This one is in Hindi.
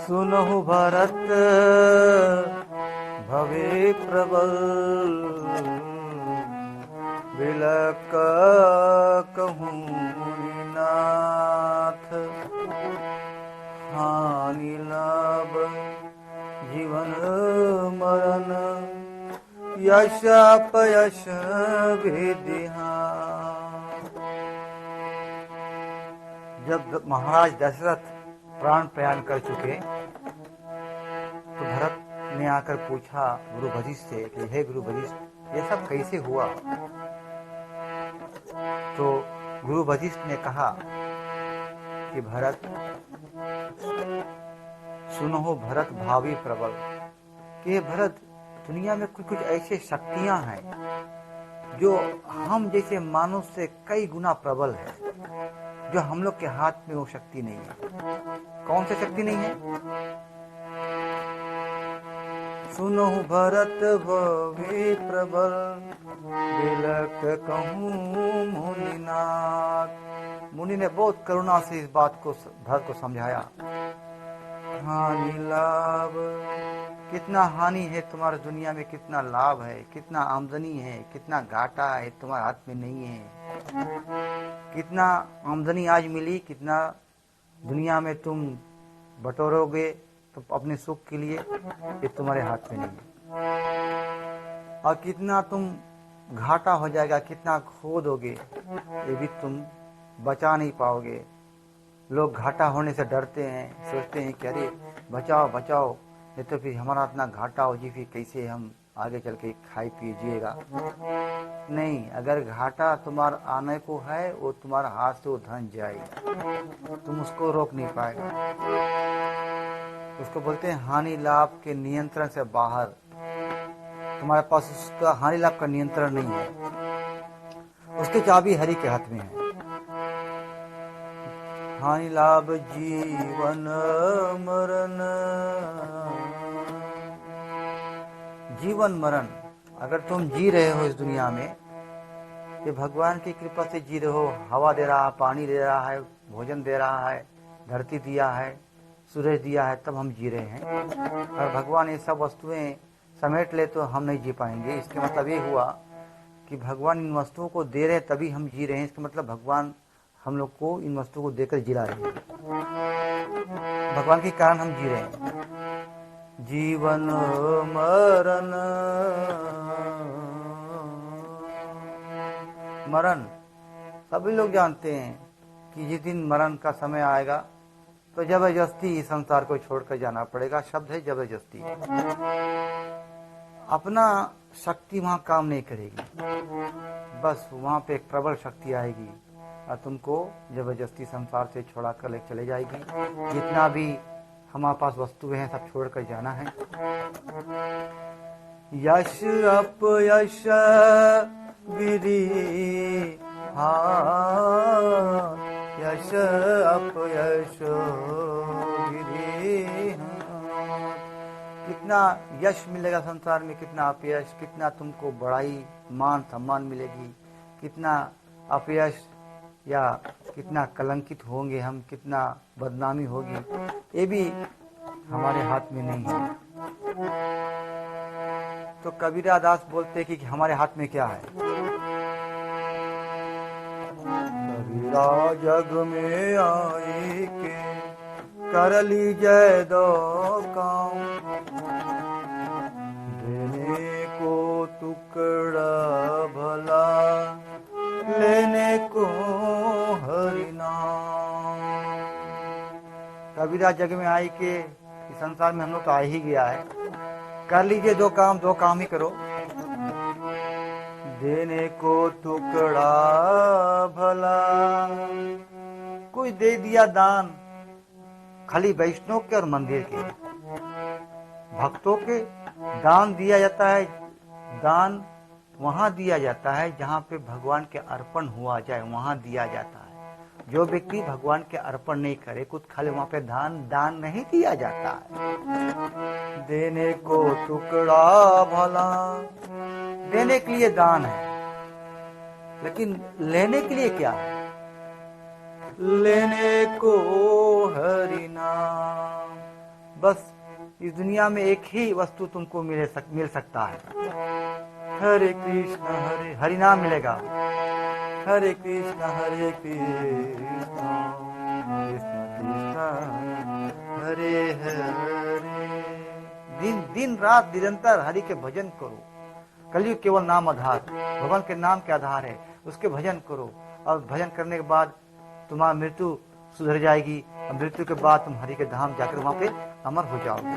सुनहु भरत भवे प्रबल, बिलक कहूँ नाथ। हानि लाभ जीवन मरण, यश अपयश विधिहा। जब महाराज दशरथ प्राण प्रयाण कर चुके तो भरत ने आकर पूछा गुरु वशिष्ठ से कि हे गुरु वशिष्ठ, ये सब कैसे हुआ? तो गुरु वशिष्ठ ने कहा कि भरत, सुनो भरत भावी प्रबल, कि भरत, दुनिया में कुछ कुछ ऐसे शक्तियां हैं जो हम जैसे मानव से कई गुना प्रबल है, जो हम लोग के हाथ में वो शक्ति नहीं है। कौन सी शक्ति नहीं है? सुनो भरत भवे प्रबल, बिलक कहूँ मुनिनाथ। मुनि ने बहुत करुणा से इस बात को भरत को समझाया। हानि लाभ, कितना हानि है तुम्हारी दुनिया में, कितना लाभ है, कितना आमदनी है, कितना घाटा है, तुम्हारे हाथ में नहीं है। कितना आमदनी आज मिली, कितना दुनिया में तुम बटोरोगे तो अपने सुख के लिए, ये तुम्हारे हाथ में नहीं है। और कितना तुम घाटा हो जाएगा, कितना खो दोगे, ये भी तुम बचा नहीं पाओगे। लोग घाटा होने से डरते हैं, सोचते हैं कि अरे बचाओ बचाओ, नहीं तो फिर हमारा इतना घाटा हो जी, फिर कैसे हम आगे चल के खाई पी जिएगा। नहीं, अगर घाटा तुम्हारा आने को है, वो तुम्हारा हाथ से वो धन जाएगा, तुम उसको रोक नहीं पाएगा। उसको बोलते हैं हानि लाभ के नियंत्रण से बाहर, तुम्हारे पास उसका हानि लाभ का नियंत्रण नहीं है। उसकी चाबी हरि के हाथ में है। हानि लाभ जीवन मरण, जीवन मरण, अगर तुम जी रहे हो इस दुनिया में, ये भगवान की कृपा से जी रहे हो। हवा दे रहा है, पानी दे रहा है, भोजन दे रहा है, धरती दिया है, सूरज दिया है, तब हम जी रहे हैं। और भगवान ये सब वस्तुएं समेट ले तो हम नहीं जी पाएंगे। इसके मतलब ये हुआ कि भगवान इन वस्तुओं को दे रहे तभी हम जी रहे हैं। इसका मतलब भगवान हम लोग को इन वस्तुओं को देकर जिला रहे हैं, भगवान के कारण हम जी रहे हैं। जीवन मरण, मरण सभी लोग जानते हैं कि जिस दिन मरण का समय आएगा तो जबरदस्ती इस संसार को छोड़कर जाना पड़ेगा। शब्द है जबरदस्ती। अपना शक्ति वहां काम नहीं करेगी, बस वहां पे एक प्रबल शक्ति आएगी और तुमको जबरदस्ती संसार से छोड़ा कर ले चले जाएगी। जितना भी हमारे पास वस्तुएं हैं सब छोड़कर जाना है। यश अपयश विधि, हाँ यश अपयश विधि। कितना यश मिलेगा संसार में, कितना अपयश, कितना तुमको बड़ाई मान सम्मान मिलेगी, कितना अपयश या कितना कलंकित होंगे हम, कितना बदनामी होगी, ये भी हमारे हाथ में नहीं है। तो कबीरा दास बोलते कि हमारे हाथ में क्या है? कबीरा जग में आई के कर लीजिए दो काम, देने को टुकड़ा भला, लेने को हरि नाम। कबीरा जग में आई के संसार में हम लोग तो आ ही गया है, कर लीजिए दो काम ही करो। देने को टुकड़ा भला, कोई दे दिया दान, खाली वैष्णव के और मंदिर के भक्तों के दान दिया जाता है। दान वहां दिया जाता है जहां पे भगवान के अर्पण हुआ जाए, वहां दिया जाता है। जो व्यक्ति भगवान के अर्पण नहीं करे, कुछ खाली वहां पे दान नहीं दिया जाता है। देने को टुकड़ा भला, देने के लिए दान है, लेकिन लेने के लिए क्या है? लेने को हरि नाम, बस इस दुनिया में एक ही वस्तु तुमको मिल सकता है। हरे कृष्ण हरि नाम मिलेगा। हरे कृष्ण कृष्ण कृष्ण हरे हरे। दिन दिन रात निरंतर हरि के भजन करो। कलयुग केवल नाम आधार, भगवान के नाम के आधार है, उसके भजन करो। और भजन करने के बाद तुम्हारी मृत्यु सुधर जाएगी, और मृत्यु के बाद तुम हरि के धाम जाकर वहां पे अमर हो जाओगे।